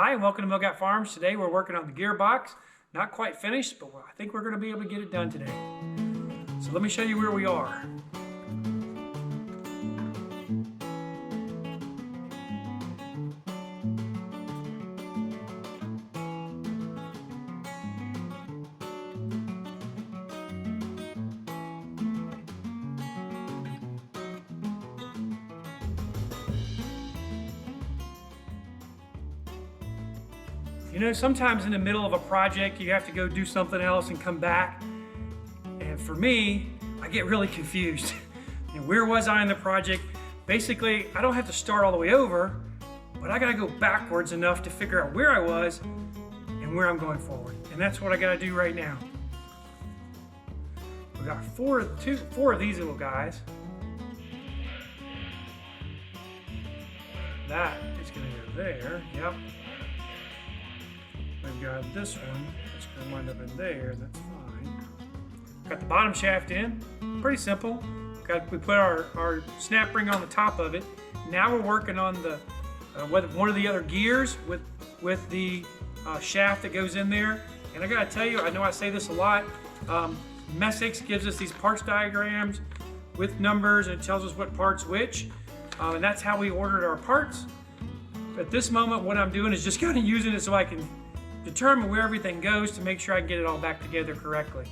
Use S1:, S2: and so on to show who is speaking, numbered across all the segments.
S1: Hi and welcome to Milk Out Farms. Today we're working on the gearbox. Not quite finished, but I think we're going to be able to get it done today. So let me show you where we are. You know, sometimes in the middle of a project, you have to go do something else and come back. And for me, I get really confused. And where was I in the project? Basically, I don't have to start all the way over, but I gotta go backwards enough to figure out where I was and where I'm going forward. And that's what I gotta do right now. We got four of these little guys. That is gonna go there, yep. We've got this one, that's going to wind up in there, that's fine. Got the bottom shaft in, pretty simple. We put our snap ring on the top of it. Now we're working on the one of the other gears with the shaft that goes in there. And I got to tell you, I know I say this a lot, Messix gives us these parts diagrams with numbers and it tells us what part's which. And that's how we ordered our parts. At this moment, what I'm doing is just kind of using it so I can determine where everything goes to make sure I can get it all back together correctly.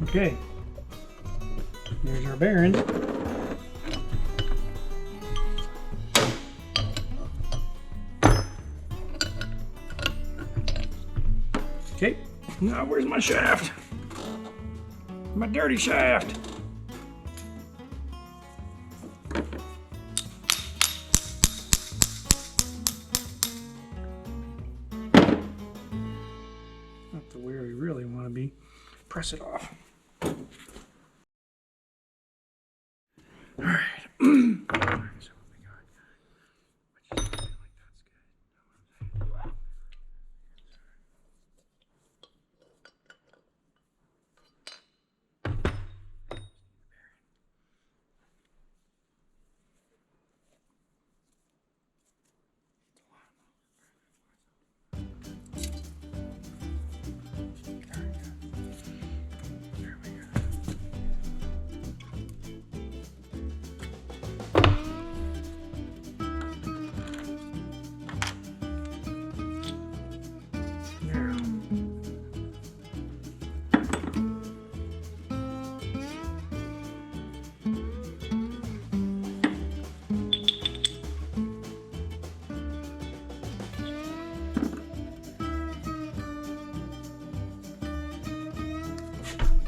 S1: Okay, there's our bearing. Okay, now where's my shaft? My dirty shaft. Not to where we really want to be. Press it off. All right. So what we got? Like that's good.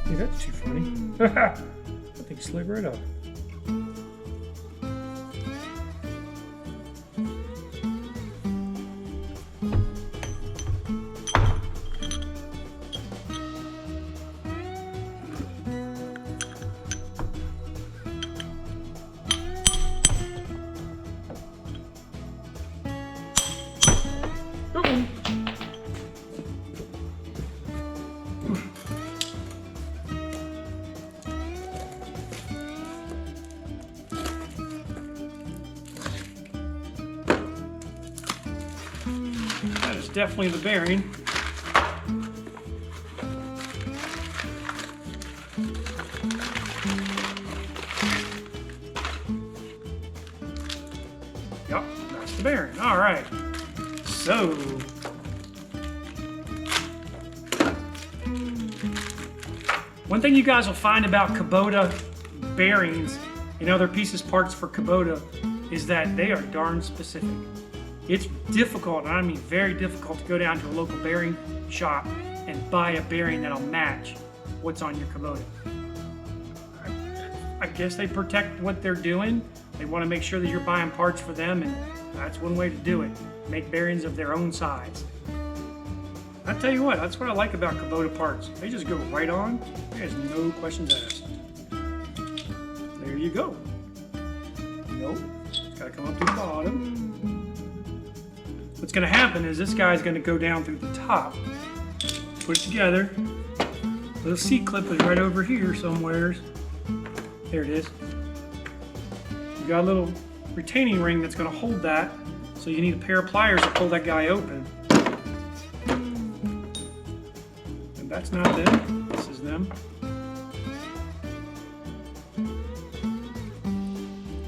S1: Hey, that's too funny. That thing slid right up. That is definitely the bearing. Yep, that's the bearing. All right. So One thing you guys will find about Kubota bearings and other pieces, parts for Kubota, is that they are darn specific. It's difficult, and I mean very difficult, to go down to a local bearing shop and buy a bearing that'll match what's on your Kubota. I guess they protect what they're doing. They want to make sure that you're buying parts for them, and that's one way to do it. Make bearings of their own size. I tell you what, that's what I like about Kubota parts. They just go right on. There's no questions asked. There you go. Nope. It's got to come up to the bottom. What's going to happen is this guy's going to go down through the top. Put it together. Little C-clip is right over here somewhere. There it is. You got a little retaining ring that's going to hold that. So you need a pair of pliers to pull that guy open. And that's not them. This is them.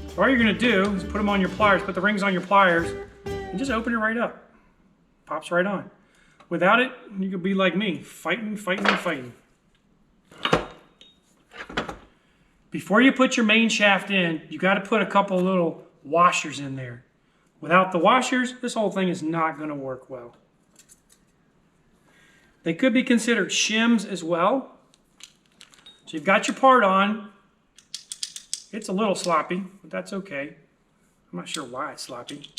S1: So all you're going to do is put them on your pliers, put the rings on your pliers, and just open it right up. Pops right on. Without it, you could be like me, fighting. Before you put your main shaft in, you got to put a couple little washers in there. Without the washers, this whole thing is not going to work well. They could be considered shims as well. So you've got your part on. It's a little sloppy, but that's okay. I'm not sure why it's sloppy.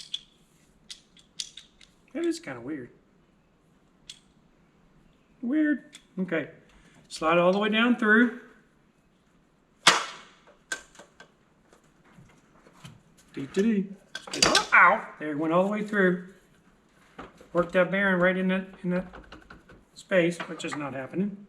S1: That is kind of weird. Weird. Okay. Slide it all the way down through. Ow! There, it went all the way through. Worked that bearing right in that space, which is not happening.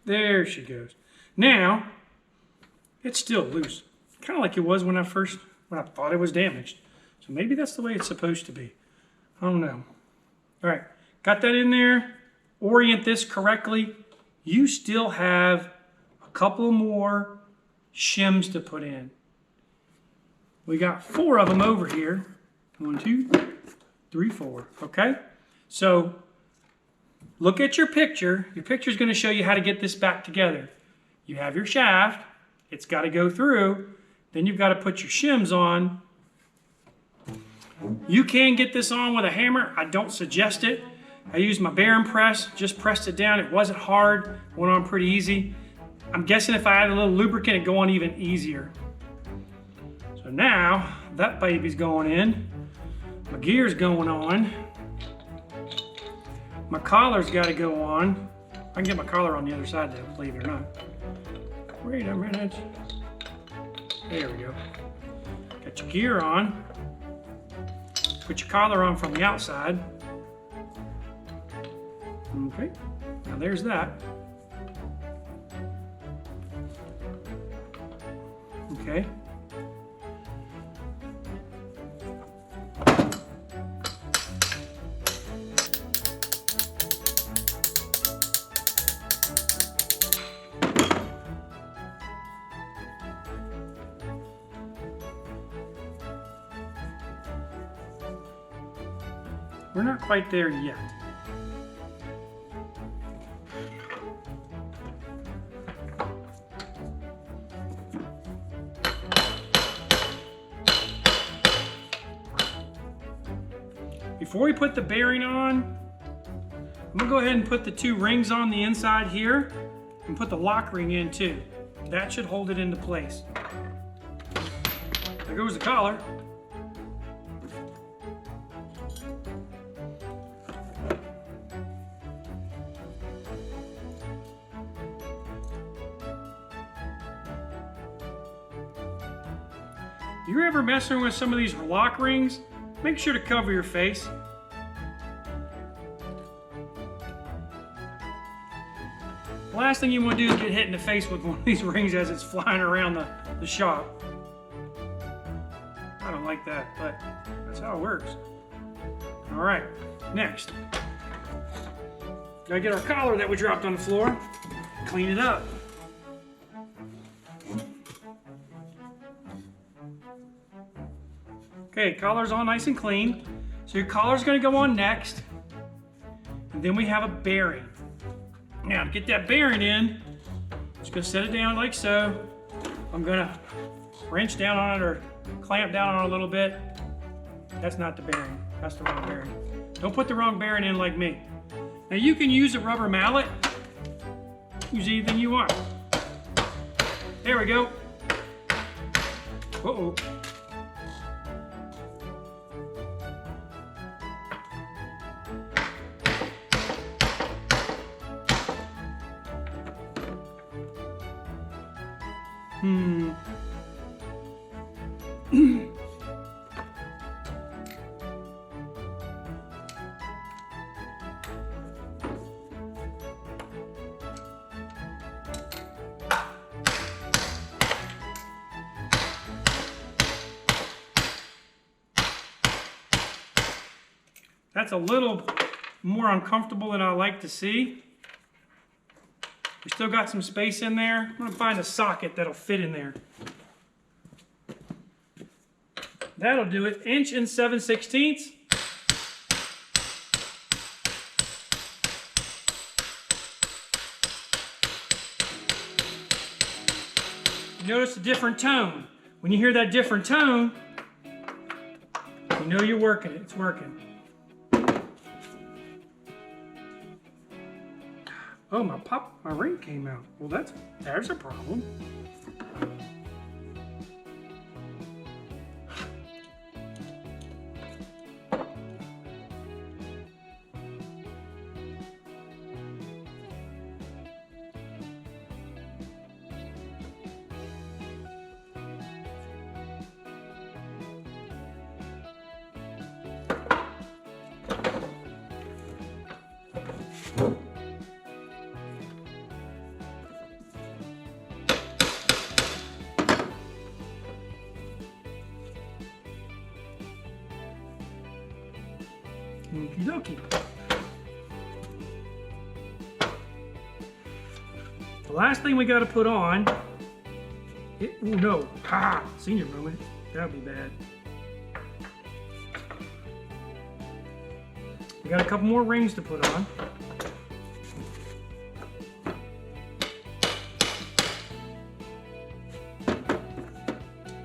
S1: There she goes. Now, it's still loose. Kind of like it was when I thought it was damaged. So maybe that's the way it's supposed to be. I don't know. All right, got that in there. Orient this correctly. You still have a couple more shims to put in. We got 4 of them over here. 1, 2, 3, 4. Okay? So look at your picture. Your picture is going to show you how to get this back together. You have your shaft. It's got to go through. Then you've got to put your shims on. You can get this on with a hammer. I don't suggest it. I used my bearing press, just pressed it down. It wasn't hard, went on pretty easy. I'm guessing if I add a little lubricant, it'd go on even easier. So now, that baby's going in. My gear's going on. My collar's got to go on. I can get my collar on the other side though, believe it or not. Wait a minute. There we go. Got your gear on. Put your collar on from the outside. Okay, now there's that. Okay. We're not quite there yet. Before we put the bearing on, I'm gonna go ahead and put the 2 rings on the inside here and put the lock ring in too. That should hold it into place. There goes the collar. If you're ever messing with some of these lock rings, make sure to cover your face. The last thing you want to do is get hit in the face with one of these rings as it's flying around the shop. I don't like that, but that's how it works. All right, next. Gotta get our collar that we dropped on the floor, clean it up. Okay, collar's all nice and clean. So your collar's gonna go on next. And then we have a bearing. Now to get that bearing in, just gonna set it down like so. I'm gonna wrench down on it or clamp down on it a little bit. That's not the bearing, that's the wrong bearing. Don't put the wrong bearing in like me. Now you can use a rubber mallet, use anything you want. There we go. Uh-oh. That's a little more uncomfortable than I like to see. We still got some space in there. I'm gonna find a socket that'll fit in there. That'll do it. 1 7/16. Notice a different tone. When you hear that different tone, you know you're working it. It's working. Oh, my ring came out. Well, there's a problem. Okie dokie. The last thing we got to put on, oh no, senior moment, that would be bad. We got a couple more rings to put on.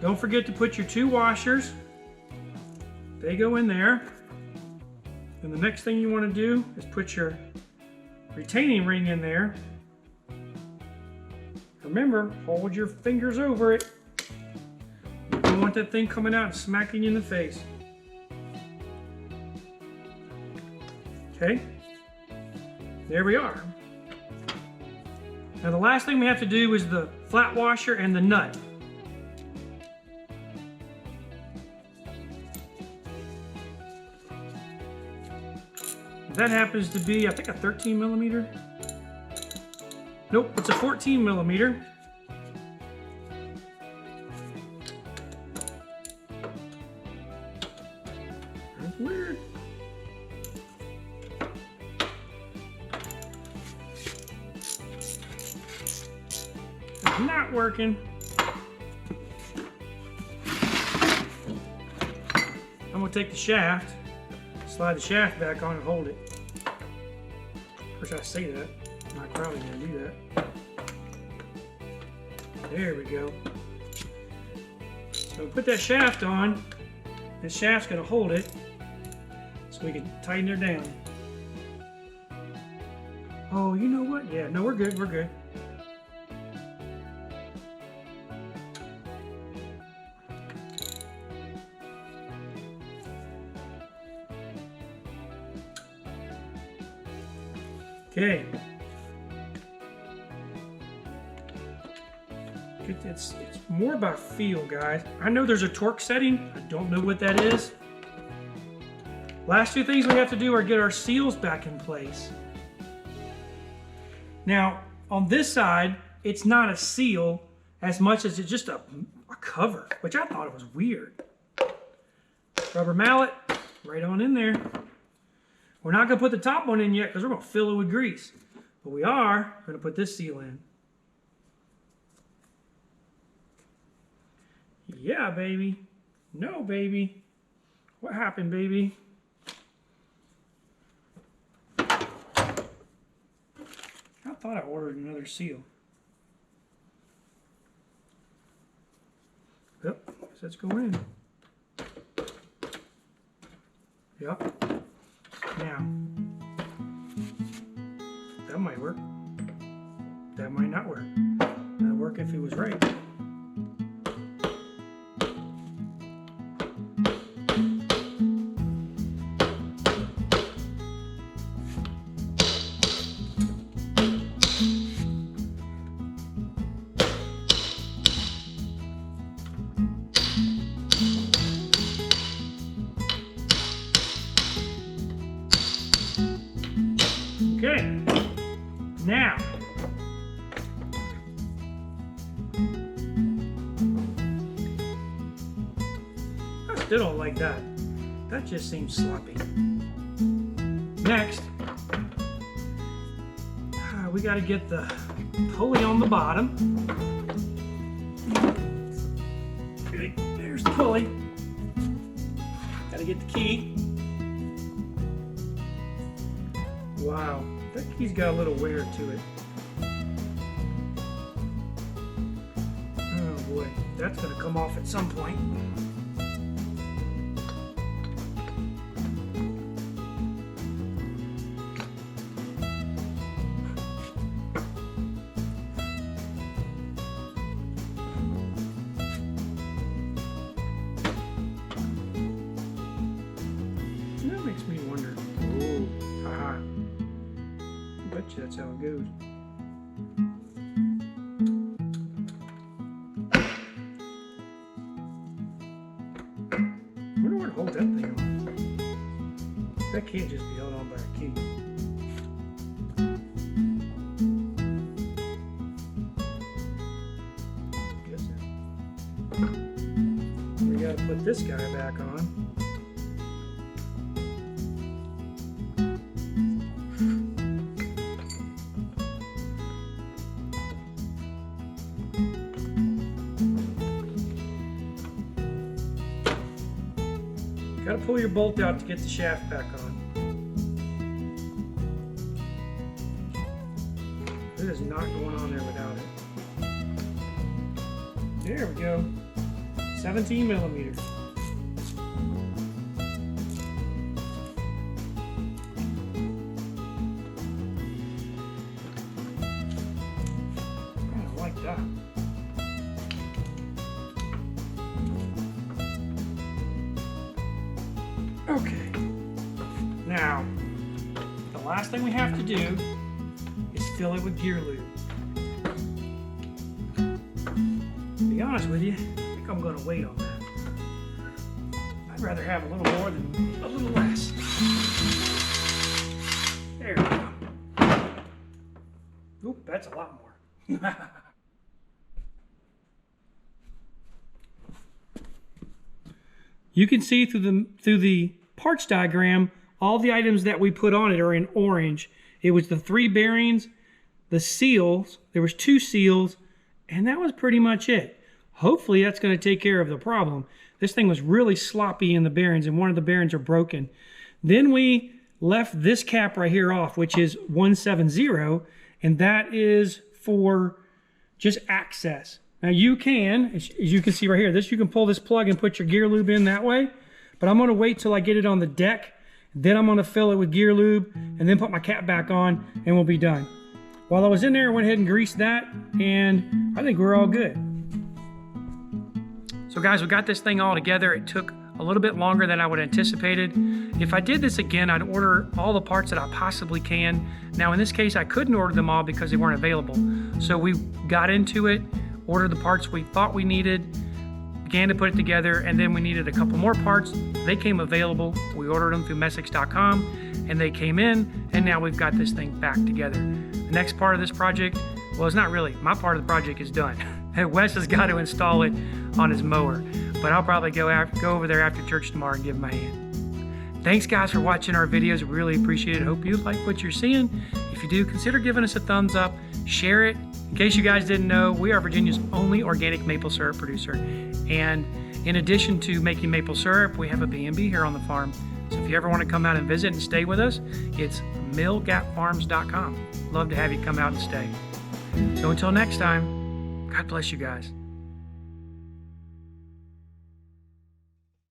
S1: Don't forget to put your 2 washers. They go in there. And the next thing you want to do is put your retaining ring in there. Remember, hold your fingers over it. You don't want that thing coming out and smacking you in the face. Okay, there we are. Now the last thing we have to do is the flat washer and the nut. That happens to be, I think, a 13 millimeter. Nope, it's a 14 millimeter. That's weird. It's not working. I'm gonna take the shaft, slide the shaft back on and hold it. Of course I say that, I'm not probably gonna do that. There we go. So put that shaft on, this shaft's gonna hold it so we can tighten her down. Oh, you know what? Yeah, no, we're good, we're good. Okay. It's more about feel, guys. I know there's a torque setting. I don't know what that is. Last 2 things we have to do are get our seals back in place. Now, on this side, it's not a seal as much as it's just a cover, which I thought it was weird. Rubber mallet, right on in there. We're not going to put the top one in yet because we're going to fill it with grease. But we are going to put this seal in. Yeah, baby. No, baby. What happened, baby? I thought I ordered another seal. Yep, so let's go in. Yep. Now, that might work. That might not work. That'd work if it was right. Okay, now, I still don't like that. That just seems sloppy. Next, we got to get the pulley on the bottom. Okay, there's the pulley. Got to get the key. Wow, that key's got a little wear to it. Oh boy, that's gonna come off at some point. That makes me wonder. Oh, haha. I bet you that's how it goes. I wonder what holds that thing on. That can't just be held on by a key. Guess so. We gotta put this guy back on. Got to pull your bolt out to get the shaft back on. It is not going on there without it. There we go. 17 millimeters. I like that. Okay, now the last thing we have to do is fill it with Gear Lube. To be honest with you, I think I'm going to wait on that. I'd rather have a little more than a little less. There we go. Oop, that's a lot more. You can see through the parts diagram, all the items that we put on it are in orange. It was the 3 bearings, the seals, there was 2 seals, and that was pretty much it. Hopefully that's going to take care of the problem. This thing was really sloppy in the bearings, and one of the bearings are broken. Then we left this cap right here off, which is 170, and that is for just access. Now you can, as you can see right here, you can pull this plug and put your Gear Lube in that way, but I'm going to wait till I get it on the deck, then I'm going to fill it with Gear Lube, and then put my cap back on, and we'll be done. While I was in there, I went ahead and greased that, and I think we're all good. So guys, we got this thing all together. It took a little bit longer than I would have anticipated. If I did this again, I'd order all the parts that I possibly can. Now in this case, I couldn't order them all because they weren't available. So we got into it, ordered the parts we thought we needed, began to put it together, and then we needed a couple more parts. They came available. We ordered them through Messix.com, and they came in, and now we've got this thing back together. The next part of this project, well, it's not really. My part of the project is done. Wes has got to install it on his mower, but I'll probably go over there after church tomorrow and give him a hand. Thanks guys for watching our videos. We really appreciate it. Hope you like what you're seeing. If you do, consider giving us a thumbs up, share it. In case you guys didn't know, we are Virginia's only organic maple syrup producer. And in addition to making maple syrup, we have a B&B here on the farm. So if you ever want to come out and visit and stay with us, it's millgapfarms.com. Love to have you come out and stay. So until next time, God bless you guys.